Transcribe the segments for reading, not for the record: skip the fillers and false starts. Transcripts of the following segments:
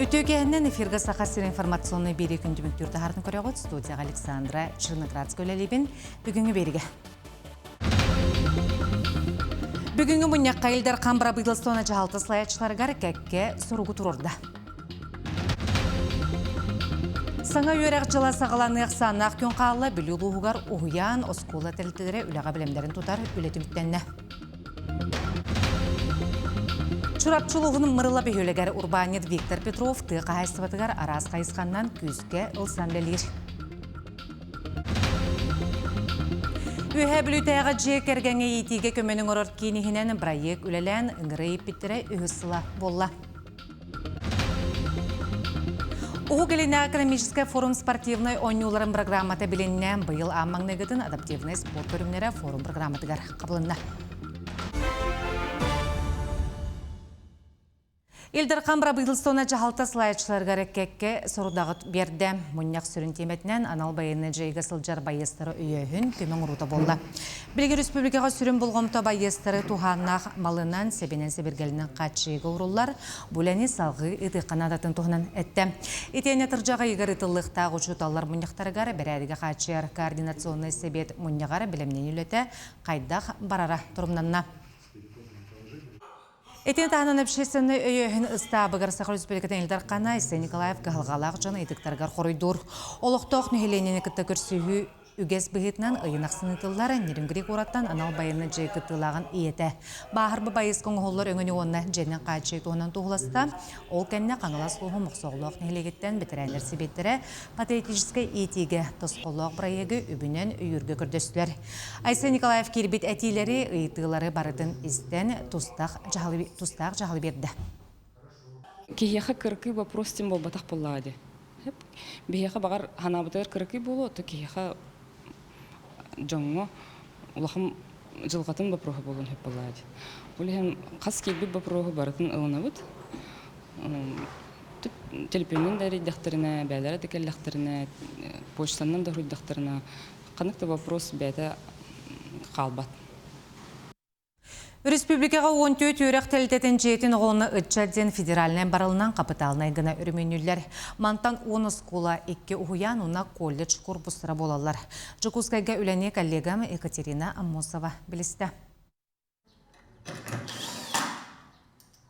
Өтөгеннен эфирға сақасыр информационный бері күндіміктірді харын көріғыт студияға Александра Черноградск өлелебін бүгінгі беріге. Бүгінгі мұнyak қайылдар қамбыра бұйдылстуына жағалты слаячыларғар кәкке сұрығы тұрырды. Саңа өйрәқ жыла сағаланық санақ көн қағылы білі ұлығығар ұғыян оскола тәлітілері үліға білімдерін тұтар үлеті бүттенні. Чурапчылығының мұрыла бейөлегер Урбанет Виктор Петров тұға хайсыватығар арас қайысқаннан күзге ұлсан бәлер. Үйе білутайға жек әргәңе етеге көменің ұрыр кейінігінен бірайек үлелән ұңғырайып біттірі үйісіла болла. Оғы келіне экономический форум спортивной ойнуларын программаты біленнен бұйыл аммаңнығыдың адаптивный спорт көрімнері форум программатығар қабылынна. Елдер қамбыра бұйдылстуына жағалта слайдшыларға рәккәкке сұрудағыт берді. Мұняқ сүрін теметінен анал байыны жайға сылжар байестары үйеуін көмін ұрута болды. Білгі республикаға сүрін болғымта байестары туғаннақ малынан себенен себергелінің қатшыйғы ұрулар бұләне салғы үті қанадатын тұғынан әтті. Етене тұржаға егір үтіліқтағы ұчуталар мұняқтарығар бәрәдігі қатшыяр координационный себет мұняғары білімнен үлеті қайдақ барара тұрымнанна. Этен тағынан өпшесіні өйеуін ұстабығыр Сақыр Республикатын елдар қана Исай Николаев ғалғалақ жаны етіктарғар қоройдыр. Олықтоқ нөхеленені күтті көрсүйі үгес бұғытынан ұйынақсыны тыллары нерінгірек ораттан анал байыны жай күттілағын иеті. Бағырбы байысқың ғоллар өңіні онына жәнен қайтшай туғынан туғыласта, ол кәнне қаңылас ұғы мұқсоғылық нөхелегеттен бітірәлер себеттері патриотическай етеге тұсқолық проегі үбінен үйірге күрдесілер. Айсай Николаев кербет әтейлері ұйытығылары барытын істен тұстақ жағылы берді. Кейеқі кіркі вопрос тем бол батақ болады. Бейеқі бағар ханабытығыр кіркі болу, то кейеқі жоңы улахым жылғатын бапроғы болуын хөп болады. Олеген қас келбі бапроғы барытын ұлына бұд. Телепеннен дәрі дәқтіріне, бәлері дәкелдәқтіріне, почтаннан да хұрдәқтіріне. Қанықта вопрос бәді қалбат. Республикаға 14 өрек тәлітетін жетін оғылыны үтчәден федералінен барылынан қапыталына ғына үрменюлер. Мантан 10 скула 2 ұғыян ұна колледж корпустыра болалар. Жукускайға үләне коллегам Екатерина Аммосова білісті.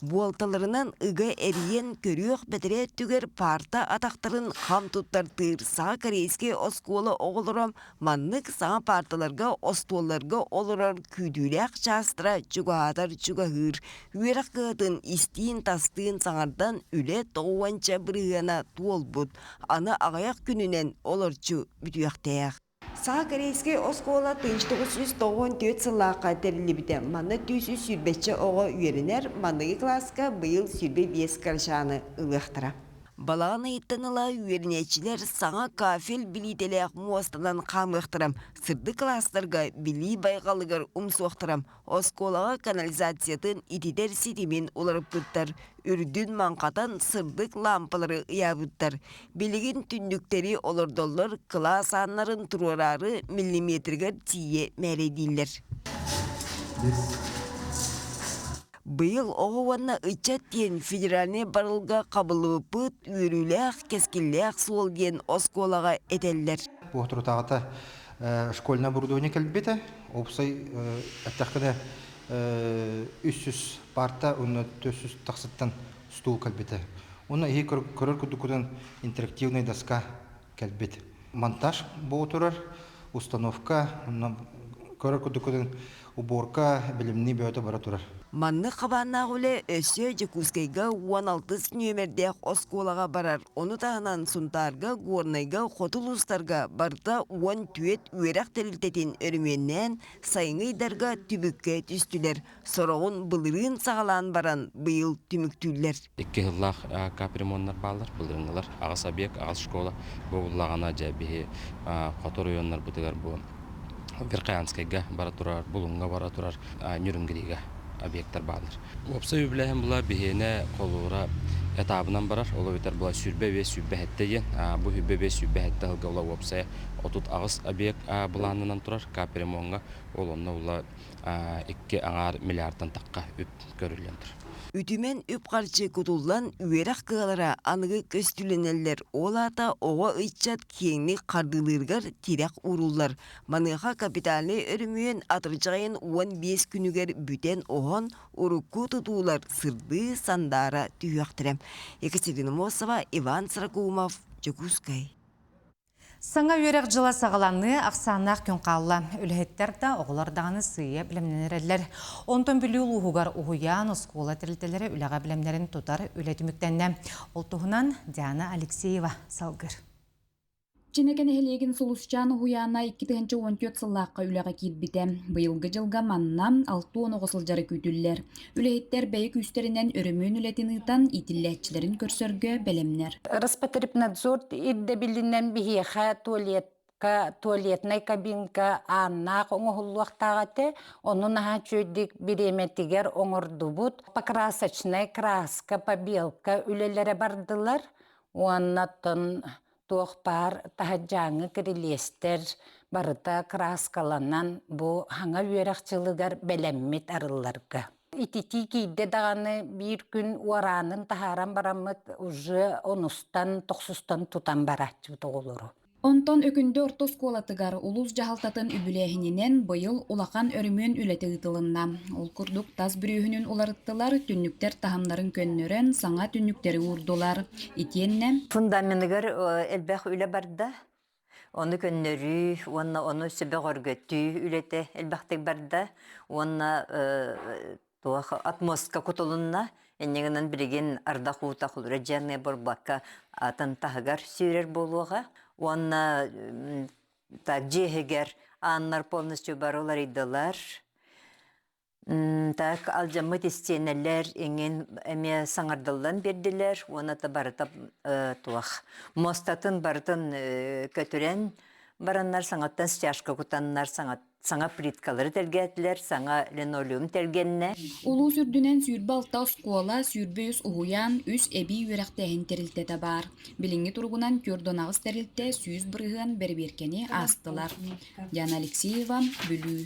Буалталарынан ыга эриен көріөк бәтірі түгер парта атақтарын қам тұттартыр саға корейске оскуолы оғылырам маннық саға парталарға остуолларға олырар күйділәк частыра чуғадар чуғағыр. Үйерақ қығытын истиін тастыын саңардан үлі тоғуанча бірғана туол бұд. Аны ағаяқ күнінен олырчу бүтіяқтаяқ. Саға корейске оскуола 1994 сыллаққа тәрілі біді. Манны 200 сүрбетші оғы үйерінер, манныға класска бұйыл сүрбе 5 қаршаны ұлықтыра. Балағын айттаныла үйерінетчілер саңа кафел білителек муастанан қамықтырам. Сырды кластарға білі байғалығыр ұмсуқтырам. Осколаға канализациятын итидер сетемен оларып бұттар. Үрдін манқатан сырдық лампалары ұябыттар. Білігін түндіктері олырдоллар класс аннарын тұрарары миллиметргер тие мәредейлер. Бұйыл оғуанна ұчат ден федеральный барылға қабылы бұд, үйріләқ, кескілләқ суол ден осколаға әтелдер. Бұл тұртағыта школьна бұрдуыне кәлбеті, опсай әттәқіні 300 парта, оны 400 тақсыттан стул кәлбеті. Оны ей көрір күдікуден интерактивный доска кәлбеті. Монтаж бұл тұрар, установка, көрір күдікуден уборка, білімні бөйті бара тұрар. Манны қабанна ғылы өсі Жекускайға 16 нөмердек осколаға барар. Оны тағынан сұнтарға, ғорнайға, қотылыстарға барда 10 түйет өйрақ тәрілтетін өрменнен сайыңайдарға түбікке түстілер. Сорағын бұлырын сағалан баран бұйыл түміктілер. 2 жыллақ капремонлар балар, бұлырыңылар. Ағас объект, ағас школа, бұллағана жәбі қотыр ойонлар бұтығар бұл. Верқаянскайға бара тұрар, бұлыңға бара тұрар, нүрінгіріға объекттар балыр. Опса өбіләхін бұла бігені қолуыра этабынан барар. Олы өтер бұла сүрбе ве сүрбе әтті ен. Бұл хүбе ве сүрбе әтті ғылға ұла опсая отут ағыз объект бұланынан тұрар. Капремонға ол онына ұла 2 аңар миллиардтан таққа үп көрілген тұр. Ütümen üpkarçı kutullan üyerak kıgalara anıgı köstülenenler olata oğa ıççat kiyengli kardılırgar tirek urullar. Manıha kapitali örümüyen atırcağın 15 günüger büten oğan urukku tutular sırdı sandara tüyaktirem. Екатерина Мосова, Иван Сракумов, Чекускай. Саңа үйерек жыла сағаланны ақсаннақ күн қалла. Үлхеттер да оғылардағаны сүйе білімненерелер. Онтон білі ұлығығар ұғыян ұскула тірілтелері үліға білімнерін тұтар үлетіміктенне. Ол тұғынан Диана Алексеева салғыр. Ченекен хелеген солусчан хуяна 2014 сыллаққа үліға кирбіте. Бұйылғы жылға манна 6-10 ғысылжары күйтілілер. Үлейттер бәйік үстерінен өрімін үлетін ұтан итілләтчілерін көрсөргі бәлемнер. Роспотребнадзор идде билинен бихеха туалетный кабинка аннақ оңғылуақтағаты, оның аға чөйдік биреметігер оңырдубут. Покрасочный краска, побелка үлелері бардылар. Уаннаттын тоқпар тахаджаңы кірелестер барыта краскаланан бұ хаңа үйерақчылығар бәлеммет арылларға. Итити кейде дағаны бір күн уаранын тахаран барамыт уже онустан, тоқсустан тутан баратчы тоғылыру. Онтон өкінді орто сколатыгар улус жахалтатын үбіләхіненен бұйыл улақан өрімін үлеті ұтылынна. Ол күрдік таз бүрүйінін уларыттылар, түнніктер тахамларын көннөрен саңа түнніктері урдулар. Итенне фундаментігер әлбәқ үлі барда. Оны көннөрі, оны сөбе ғоргөтті үлеті әлбәқтік барда. Оны атмосқа құтылынна. Эннегенен біреген ардақ ұтақ ұлыра және борбаққа атын тағығар сүйрер болуға. Онна так жехегер аннар полностью баролар идылар. Так алжамыт истенелер эңен эме саңардылдан бердилер. Оны та барытап туақ. Мостатын барытын көтірен бараннар саңаттан стяжка кутаннар саңа плиткалары тәргәтілер, саңа линолеум тәргенне. Улу сүрдінен сүрбі алта скола, сүрбі үс ұғуян, үс әбі үйерақтайын тәрілтеті бар. Білінгі тұрғынан көрдонағыз тәрілте сүйіз бұрғын бәрберкені астылар. Диана Алексеева, Бүлі.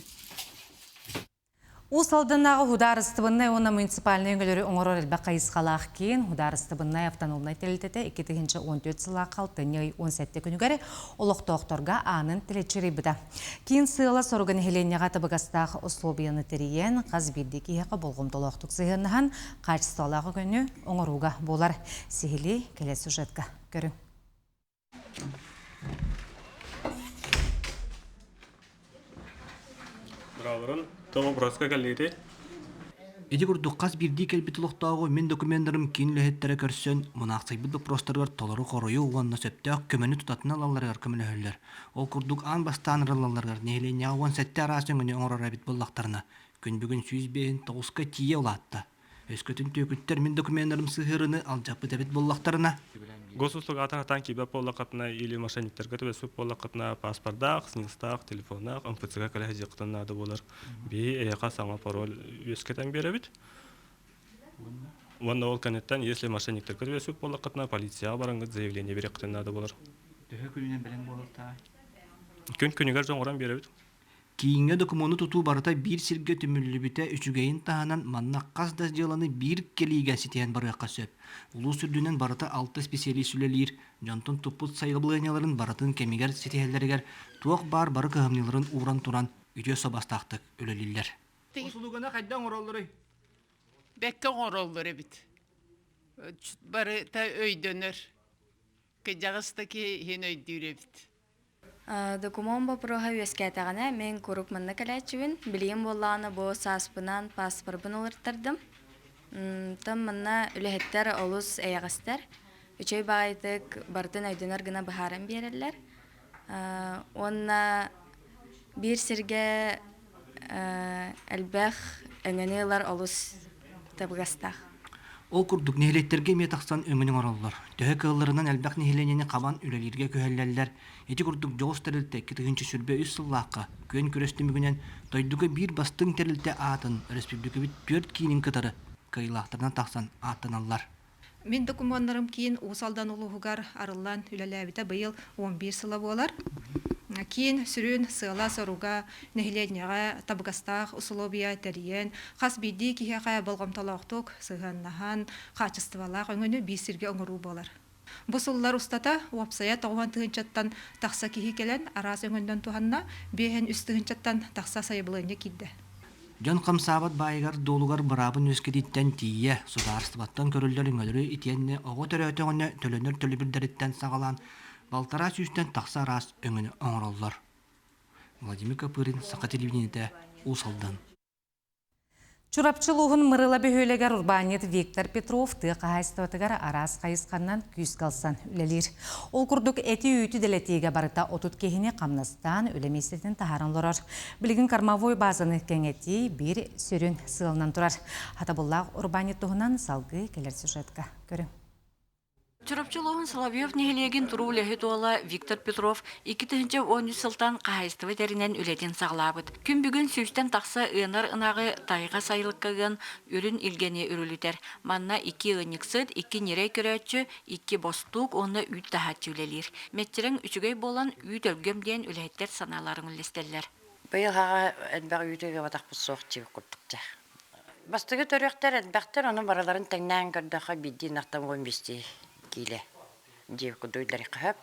Усалданағы хударыстыбыннай оны муниципальный өңгілері оңырыр әлбі қайысқалақ кейін хударыстыбыннай автономнай тәлітеті 2014 сыла қалтын 17 күнігері олық-тоқторға анын тілетчері біді. Кейін сыйла сорғын хеленеға табығастағы условияны тіріен қаз бірдегі еқі болғымды олықтық зығыннаған қачысталағы күні оңыруға болар. Сихили келесі сюжетка көрің. Браворын, тоғы бұрасқа кәлейді. Эди курдук кас бирди келбит лохтагы мен документтарым кинлехеттере көрсөн мунаксай бу просторгар толору корою уанна сөптөк көмөнү тутатын алаларга көмөлөһөллөр. Ол курдук ан бастан ралларга нехленя уан сетте арасынгыны оңорора бит буллактарына. Күн бүгүн 109 тие улатты. Өскөтүн төкүттер мен документтарым сыгырыны алжапы дебит буллактарына. Госуслуга атаратан кибе поллакатына или мошенниктерге төбөсүп поллакатына паспордак, снилстак, телефонак, МФЦга кале жыктанады болар. Би эка саңа пароль өскөтөн беребит. Ванда ол канеттен, если мошенниктерге төбөсүп поллакатына полиция бараңгы заявление беректенады болар. Төһө күнүнөн белең болот. Күн-күнүгөр жоңоран беребит. Кийинге документы тутуу барыта бир сирге түмүллүбүтэ үчүгейин таанан маннаккас да жыланы бир келиген ситен барыакка сөп. Улуу сүрдүнөн барыта 6 специалист үлелир, жонтун туппут сайгылыгыняларын барытын кемигер ситехеллеригер туак бар бары кыһымныларын уран туран үйдө собастактык үлелиллер. Усулугана кайдан ороллорой? Бекке ороллорой бит. Бары та өйдөнөр. Кejagыстаки хен өйдүрө бит. Документ бопрога үескәтәгәнә мен курук монны калачыбын. Билем булланы бу саспынан паспортын улыртырдым. Там монна үлехеттер олус аягастар. Үчөй багайтык бартын айдынар гына бахарым берерләр. Онна бир сирге әлбәх әңгәнеләр олус табгастах. Ол курдук нехилеттерге метаксан өңүнүң ороллор. Төһө кылларынан әлбәк нехиленени кабан үлелерге көһөлләлләр. Эти курдук жогус терилте китигинчи сүрбө 3 сыллаакка көн күрөстүмүгүнен тойдуга бир бастың терилте атын республика бит 4 кийинин кытары кыйлаактарынан таксан аттаналлар. Мен документтарым кейін усалдан улугар арылан үлеләбите быйыл 11 сыла болар. Кин сүрүн сыла соруга нехиленняга табгастах условия териен хас бидди кихега болгомтолоктук сыганнахан качествалак өңөнү бисирге оңору болар. Бу суллар устата уапсая тоған тыгынчаттан тақса кихи келен арас өңөндөн туханна бehen үстыгынчаттан тақса сайбылыны кидде. Жон камсабат байгар долугар барабын өскедиттен тие сударстыбаттан көрүллөр үңөлөрү итиенне ого төрөтөңөнө төлөнөр төлүбүлдериттен сагалан балтара сүстен тақса арас өңөнө оңороллор. Владимир Капырин, Сақа телевидениеде, Усалдан. Чурапчылуғын мырыла бөхөлегер урбанет Виктор Петров тыqaһайстатыгар арас қайысқаннан күз қалсан үлелер. Ол күрдік әті үйті дәлетеге барыта отут кехіне қамнастан үлеместетін тахаранлорар. Білігін кармавой базаны кәңеті бір сөрін сылынан тұрар. Хатабыллақ урбанет тұғынан салғы келер сюжетка көрің. Чурапчылуғын Соловьев нехелеген тұру үләхі туала Виктор Петров 2010 сылтан қағайстывы дәрінен үлетін сағылабыд. Күн бүгін сүйістен тақса ұйынар ұнағы тайға сайылық кәген үрін илгене үрілітер. Манна 2 ұйнықсыд, 2 нерей көрәтші, 2 бостук, оны үйт тахатшы үлелер. Меттерің үчігей болан үйт өлгемден үләйттер саналарын үлестелер. Бұйылға әнбәғ үйдегі ватақпыз соқ чегі құрттықча. Бастығы төректер әнбәқтер оның бараларын тәңнән көрдіға бидден ақтам 15 киле. Дев кудуйлар қап.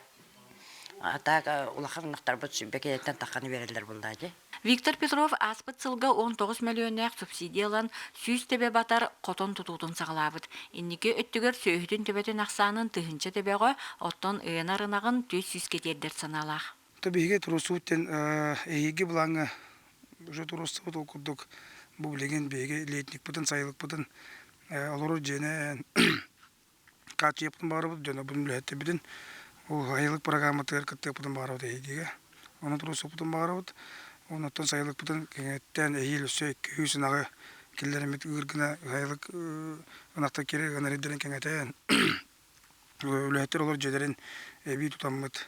Атаға улахан нақтар бұд сүбекеден тақаны берелер бұлдады. Виктор Петров аспыт сылға 19 миллионнақ субсидиялан сүйіз тебе батар қотон тұтудың сағылабыд. Иннеке өттігер сөйхдің төбетін ақсанын тұхынча тебеға оттон ұйынарынағын төз сүйізге дердер саналақ. Табиге тұрусуыттен әйеге бұлаңы уже тұрусты бұд оқырдық. Бұл білеген бейге лейтник бұдын, сайылық бұдын олыру жені качы ептің бары бұд, жөні бұдын білетті бідін. Ол айылық программатығыр күтті бұдын бары бұд әйегеге. Оны тұрусу бұдын бары бұд. Онықтан сайылық бұдын кеңеттен әйел өсі күйісін ағы келдерімет үйіргіна айылық ұнақта керек ғанаридерін кеңеттен өләттер олар жедерін әбей тұтамыд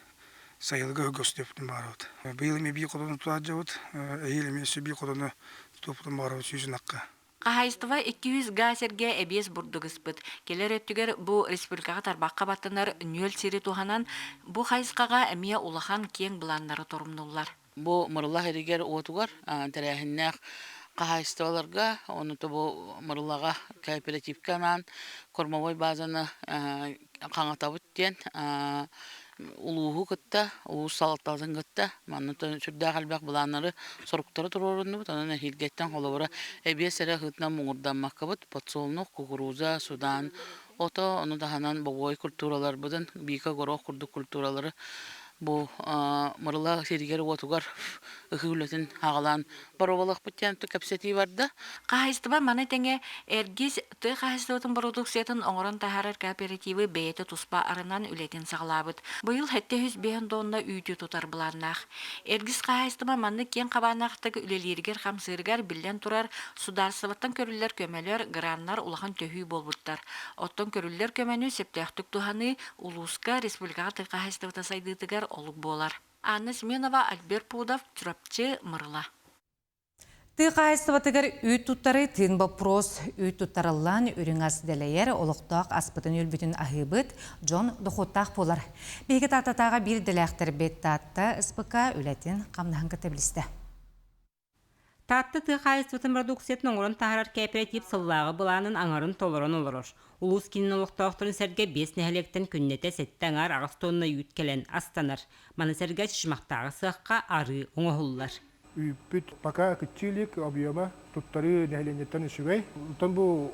сайылығы өгөс деп бұдын бары бұд. Бұйылым әбей қодыны тұтады жауыд, әйел әмесі әбей қодыны тұтып бұдын бары бұд сүйісін аққа. Қағайстыва 200 газерге әбес бұрдығыспыд. Келер өттігер бұл республикаға тарбаққа баттынар нөл сері туғанан бұл қайысқаға әмия улахан кен бұланлары торымнулар. Бұл мұрылақ ерігер отуғар, тәрәхіннәқ қағайстываларға, оныты бұл мұрылаға кооперативканан, кормовой базаны қаңатабыттен, улуғу күтті, уыз салатталдың күтті, манныты сүрді қалбақ бұланлары сұрықтары тұрорынды бұд, онын әхилгеттен қолуыра әбес әрі ғытынан мұңырданмаққа бұд, подсолнық, кукуруза, судан, ото, оны дағанан бұғой культуралар бұдын, бейка ғорох күрдік культуралары, бұл мұрыла серігер отуғар үхілетін ағалан баровалық бұттен көпсеті барды. Қағайстыба маны тәңе әргіз тұй қағайстыватын продукциятын оңырын тахарар кооперативы бәйеті тұспа арынан үлетін сағылабыд. Бұйыл хәтті 105 тонна үйті тұтар бұланнақ. Әргіз қағайстыба маны кен қабанақтығы үлелергер қамсыргар білден тұрар сударсываттан көрілер көмелер граннар улахан төхүй болбыттар. Оттан көрілер көмені септяқтық тұханы Улуска республикаға тұй қағайстывата сайдытығар олық болар. Анна Сменова, Альберт Пудов, Чурапчы, Мырыла. Тыqaайстыватыгар үйт туттары тын вопрос үйт туттарылан үріңас дәләйер олықтақ аспытын өлбітін ахыбыт Джон Дохоттақ болар. Бейгі тататаға бір дәләқтір бет татты ұспықа өләтін қамнағын кітаблісті. Татты тыqaайстыватын продукциятын оңырын тағарар кооператив сыллағы бұланын аңарын толырын олырыр. Улус кинін олықтақтырын сәрге 5 нәхелектен күннете сәттен ар ағыстонына үйт келен астанар. Маны сәрге шышмақтағы сыққа ары оңығылар. Үйпіт пока күтчілік объема тұттары нәхеленеттен үшігей. Ұтан бұл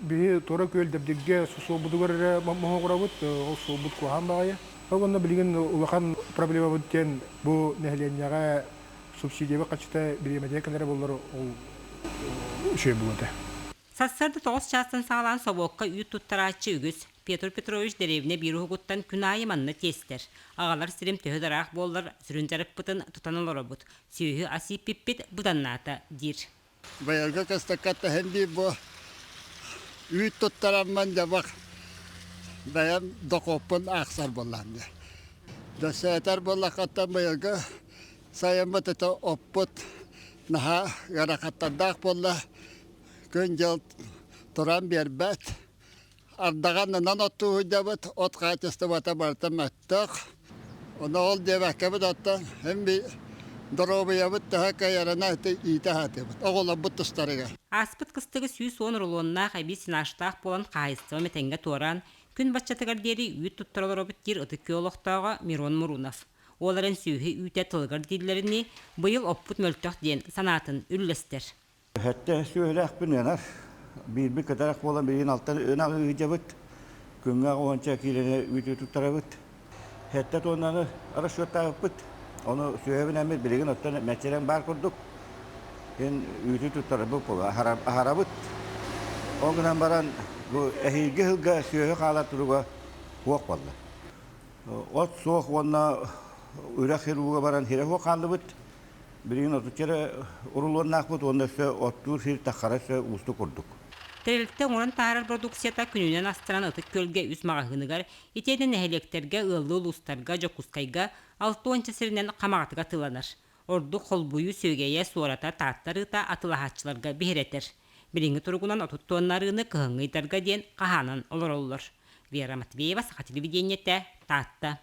бігі тора көлдердерге соғбұдығыр мұғыра бұд, ол соғбұд қоған бағайы. Оғында білген ұлақан проблема бұдтен бұл нәхеленеға субсидиявы қачыта біремеде кәлері болар ол үшей бұлады. Сассарды 9 частын сағалан собоққа үй тұттарачы үгіз Петр Петрович деревіне бір ұғыттан күн айыманны тестер. Ағалар сірім төхідарақ болар, сүрін жарып бұтын тұтанылары бұд. Сүйі асип пиппет бұданната дир. Байырға кастакатта хэнди бұ үй тұттараман жабақ баян доқопын ақсар боланды. Досайтар болақатта байырға сайымы тұты оппыт наға ғарақаттандақ болла күн жыл тұран бербәт. Ардағанынан отту хүдябыт, от қайтысты бата бартым өттіқ. Onu ol diye bakabı da hatta hem bir dorobuya bıt daha kayarana ite hatı bıt. Oğula bıt ıstarıga. Аспыт кыстыгы сүйіс он рулуонна қайби сынаштақ болан қайыстығы метенге туаран, күн баччатыгар дери үйт тұттырылыр обыт дир ұтық кеолықтауға Мирон Мурунов. Оларын сүйі үйте тылғыр дилеріні бұйыл оппут мөлттақ ден санатын үллестер. Хәтті сөйләк бүненар, bir кадарақ болан бірін алтан өнағы үйде бұт, күнға оңча келені үйте тұттары бұт. Хәтті тонаны арашуаттағы бұт, оны сөйебін әмір білеген оттан мәтчерен бар күрдік. Ен үйті тұттары бұт, ахара бұт. Оңғынан баран әхейге ғылға сөйе қала тұруға оқ болды. От соқ онына үйрек хируға баран хире оқ қалды бұт. Бірін отучары ұрылуыннақ бұт, онда сө оттур хир таққара сө ұсты күрдік. Тәрелікті оңырын тағарар продукцията күнінен астыран ұтық көлге үс мағағынығар, етеден әхелектерге, ыллы ұлыстарға, жокускайға, 6-10 сірінен қамағатыға тыланыр. Орды қолбойы сөйгейе суарата таттарыта атылахатчыларға бейретер. Біріңі тұрғынан отуттуаннарыны кығыңғайтарға ден қағанан олар олар. Вера Матвеева, Сақа телевидениеті, Татта.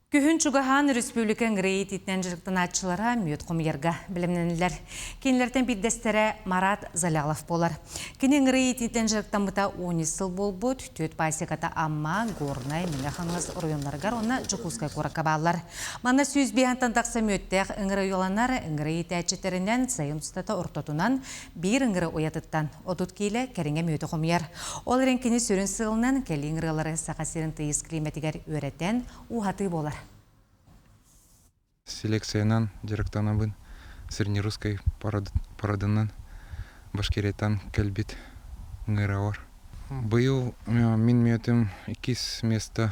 Күхін чугахан республикан грейт итнен жырықтан атчылара мүйет құмыерға білімненілер. Кенілерден биддестері Марат Залялов болар. Кенен грейт итнен жырықтан бұта 10 сыл бол бұд, төт байсеката амма, горнай, мені қаңыз районларғар, оны жүкускай қораққа балар. Мана сөз бейантан тақса мүйеттәқ үңірі ойоланар, үңірі әтчетерінен сайын ұстата ұртатынан бір үңірі оятыттан. Отут кейлі кәрінге мүйеті құмыер. Ол ренкені сөрін сығылынан кәлі үңірілері сақасерін тыйыз климатигер өретен ұғаты болар. Селекциянан директорнабын среднерусской парадынан Башкириятан кәлбит ңырауыр. Быйыл мен мүйетім 2 места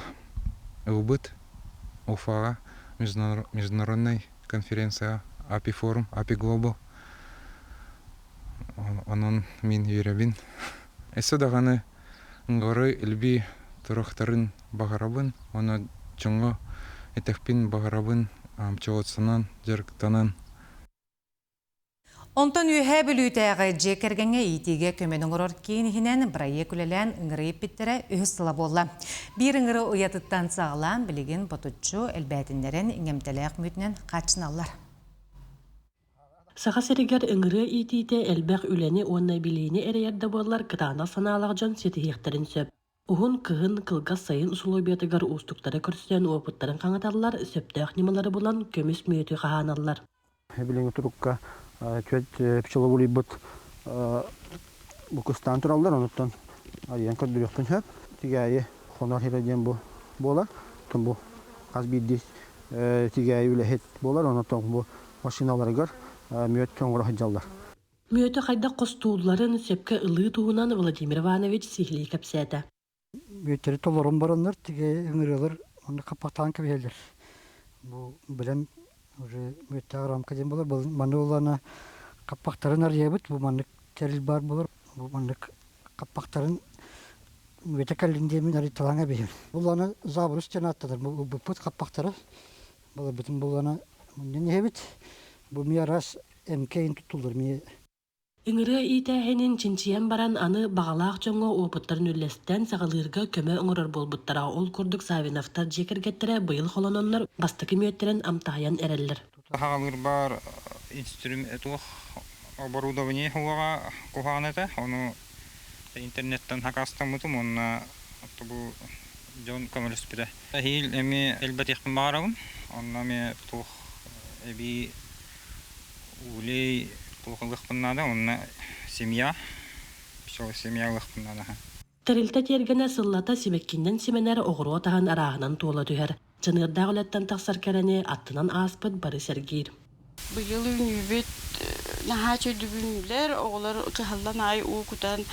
ұлбыт Уфаға международной конференция API форум, API Global. Onun мен үйребін. Әсі дағаны ңғыры үлбі тұрақтарын бағарабын, оны чыңғы етекпін бағарабын амчауатсынан жырықтанын. Онтан үйе білуйтәғі жекергенге итеге көменің ұрыр кейінігінен бірайе күлелән үңірейіп біттірі үйістіла болла. Bir үңірі ұятыттан сағылан білеген бұтытчу әлбәтіндерін үңемтеләқ мүтінен қачыналар. Саға серігер үңірі итейте әлбәқ үләне онна білейіне әрейерді болар кытана саналақ жан сетігектерін сөп. Уғын кығын кылға сайын ұсулобиятыгар ұстықтары көрсен опыттарын қаңаталар, сөптәқ немалары болан көміс мүйеті қағаналар. Біліңі тұрыққа чөт пчеловулий бұт бұқыстан тұралдар, оныттан айын көрдіректін хөп. Тегәйі қонар хереден болар. Тұн бұл қазбейді тегәйі үләхет болар, оныттан бұл машиналарығар мүйет көңірі жалдар. Мүйеті қайда қостуыларын сөпкі ылы туғынан Владимир Иванович сихли кәпсәді. Мүйеттері толырын баранlar, теге үңірелер, оны қапақтан көбейлер. Бұл білем, мүйеттегі рамка ден болар. Бұл маңы оланы қапақтарын арьебіт, бұл маңы тәріл бар болар. Бұл маңы қапақтарын мүйетті кәліндемін ариталаңа бейім. Бұл аны забырыс жана аттадыр. Бұл бұпыт қапақтары. Бұл бүтін бұл аны мұнен ебіт. Бұл мей арас әмкейін тұтылдыр. Үңірі итәхенін чинчиян баран аны бағалақ жоңға опыттарын үлестен сағалырға көмі ұңырыр болбыттара ол күрдік Савиновтар жекергеттері бұйыл қолононлар бастықы мүйеттерін амтаян әрелер. Сағалыр бар инструментуық оборудование хуаға кухан еті, оны интернеттен хакастан мұтым, оны бұл жон көміліс біді. Хейл әме әлбәт еқпін бағарағым, оны әме тұқ әбі үлей Лықпыннады, оны семья лықпыннады. Тәрілті тергені сыллата себеккеннен семенер оғыру отаған арағынан туыла түхер. Жанырдағы өлеттен тақсар кәрәне аттынан аспыд бары сәргейр. Бұйыл үйбет наға чөйдігінлер, оғылар ұчығалдан ай ұқытан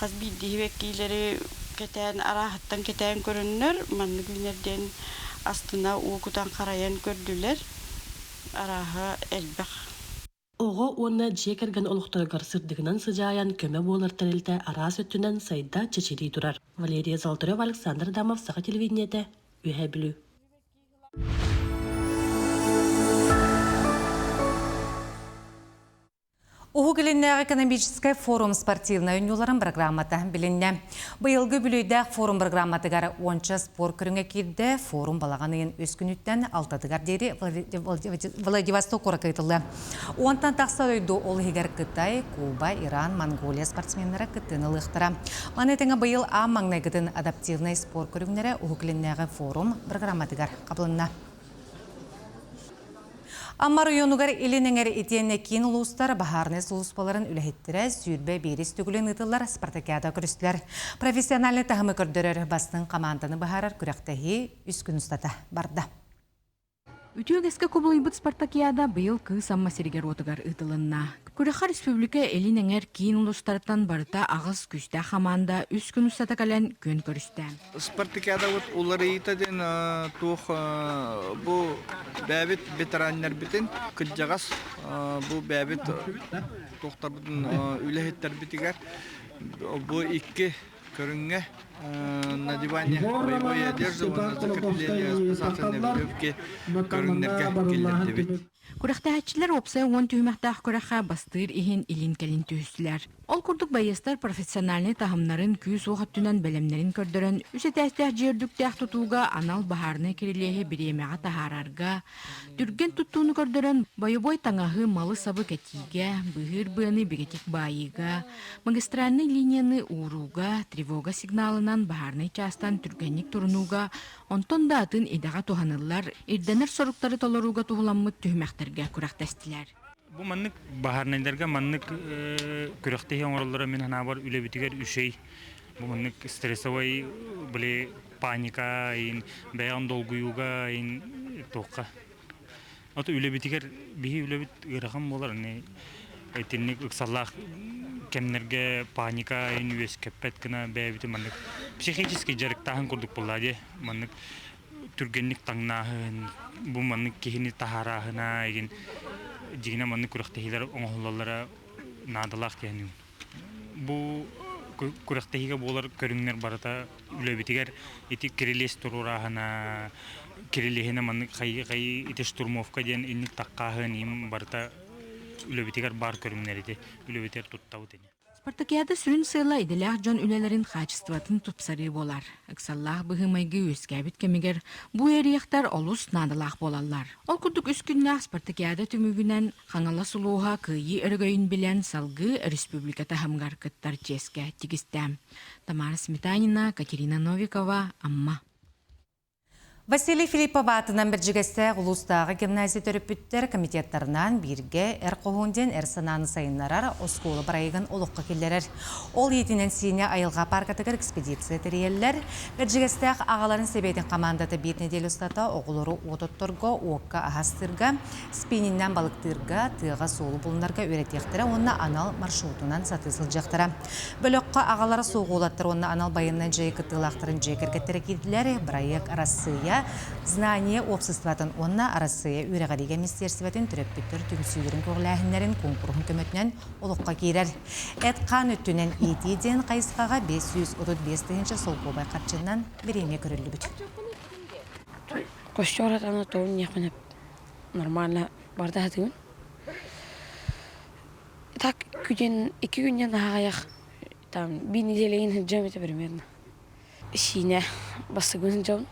қазбейді веккейлері кетен арағыттан кетен көрінлер, манны күнерден астына ұқытан қараян көрділер, арағы әлбәқ. Оғы оны жекерген олықтарығар сырдығынан сыжаян көмі болар тәрілті арас өттінен сайда чечери тұрар. Валерия Золотарев, Александр Дамов, Сақа телевидениеті, үйе білу. Угугеленнәг экономический форум спортивный униоларын программата билинне. Быйылгы бүлөйдәк форум программатыгар 10 спор көріңе кирде форум балағанын өз күніттен 6-дығар дейі Владивосток қоракайтылы. Онтан тақса өйді ол егер Кытай, Куба, Иран, Монголия спортсменлері күттіні лықтыра. Манетіңі быйыл маңнайгытын адаптивный спор көріңнері угугеленнәгі форум программатыгар қабылынна. Амма районугар илинеңер етенне кейін ұлыстар бахарнес ұлыспаларын үләхеттірі сүйірбе берес түгілін ұтылар спартакиада күрістілер. Профессиональный тағымы көрдірер бастың команданы бахарар күрәқтәхи үскін ұстата барды. Үтіөгэске кобылайбыт спартакиада быйыл кыз амма сиригер отыгар ытылынна. Күрәха республика элинеңер кейін ұлыстарттан барыта ағыз күсті хаманда үскін ұстата кәлен көн көрісті. Спартакиада вот улары итаден тух бу бәбит ветераннар битен кыджагас бу бәбит тухтар бутун үлехеттер битигер бу икки көрүнгө на диване боевой одежды закрепление спасательной көрүнгөргө келди бит. Күрәхтәһәтчеләр опсай 10 түймәктәх күрәхә бастыр иһин илин кәлин түйүсләр. Ол курдук байыстар профессиональный тахымнарын күз угат түнән бәлемнәрен көрдөрөн, үсәтәстәх җирдүктәх тутуга анал баһарны кирилеһе биремәгә таһарарга, дүрген туттууну көрдөрөн байыбой таңаһы малы сабы кәтигә, быһыр быны бигетик байыга, магистральный линияны уруга, тревога сигналынан баһарны частан түргенник турунуга, онтон да атын идага туханылар, ирденер соруктары толоруга тухуламмыт түймәктәргә күрәхтәстиләр. Бу маннык баһарнайдарга маннык күрәхтәһи оңроллары мен хана бар үле битигер үшей. Бу маннык стрессовый биле паника ин бәян долгуюга ин тоққа. Ото үле битигер бихи үле бит гырахам болар не этинник ыксаллах кемнерге паника ин үес кеппет кына бәбит маннык психический жарык тахын курдук буллади маннык түргенник таңнаһын бу маннык кихини тахарахына ин Дигина манны күрәхтәһиләр оңһоллары надалах кәнү. Бу күрәхтәһигә булар көрүңнәр барата үләбитигәр ити кирилес турурахана кирилехена манны хай итеш турмовка дигән инник таккаһын им барата үләбитигәр бар көрүңнәр иде. Үләбитер туттау дине. Спартакиада сүрін сыйла иделях жон үлелерин качестватын тупсары болар. Ыксаллах быһымайгы өскәбит кемигер бу эрияхтар олус надалах болалар. Ол курдук үскүннах спартакиада түмүгүнен хаңала сулууга кыйы өргөйүн билен салгы республика тахамгар кыттар ческе тигистем. Тамара Сметанина, Катерина Новикова, Амма. Василий Филиппов атынан біржігісті ұлыстағы гимназия төріппіттер комитеттарынан бірге әрқоғынден әрсананы сайынларар осколы барайығын олыққа келдерер. Ол етінен сине айылға паркатығыр экспедиция тірелер. Біржігістіғ ағаларын себейтін командаты бет неделі ұстата оғылыры ототторға, оққа ағастырға, спининнен балықтырға, тыға солы бұлынларға өретектірі, онына анал маршрутынан сатысыл жақтыра. Бөліққа ағалары соғулаттыр, онына анал байыннан жайы кыттылақтырын жайкергеттері келділер, барайық арасыя знание обществотын онна арасыя үрәгәдиге министерствотын төрөппүттөр түгүсүлөрүн көгләһиннәрен конкурсын көмөтнән олукка кирер. Эткан өттүнен этиден кайсыгага 535 солкобай катчыннан биреме көрүлү бүт. Кошчорат аны тоон яхманып нормально барда хатын. Так күден 2 күннән хагаяк там 1 неделен жамете примерно. Сине басыгын жам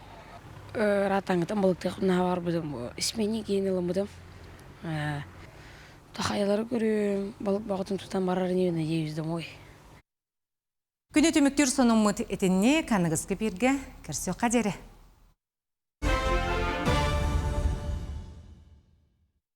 ратаңытын балыктық навар бұдым, исмени кейінілім бұдым. Тақайлары көрім, балық бағытын тұтан барарын еуіне еуіздім ой. Күні түміктер сонымыт етінне қанығызғы берге кірсі қадері.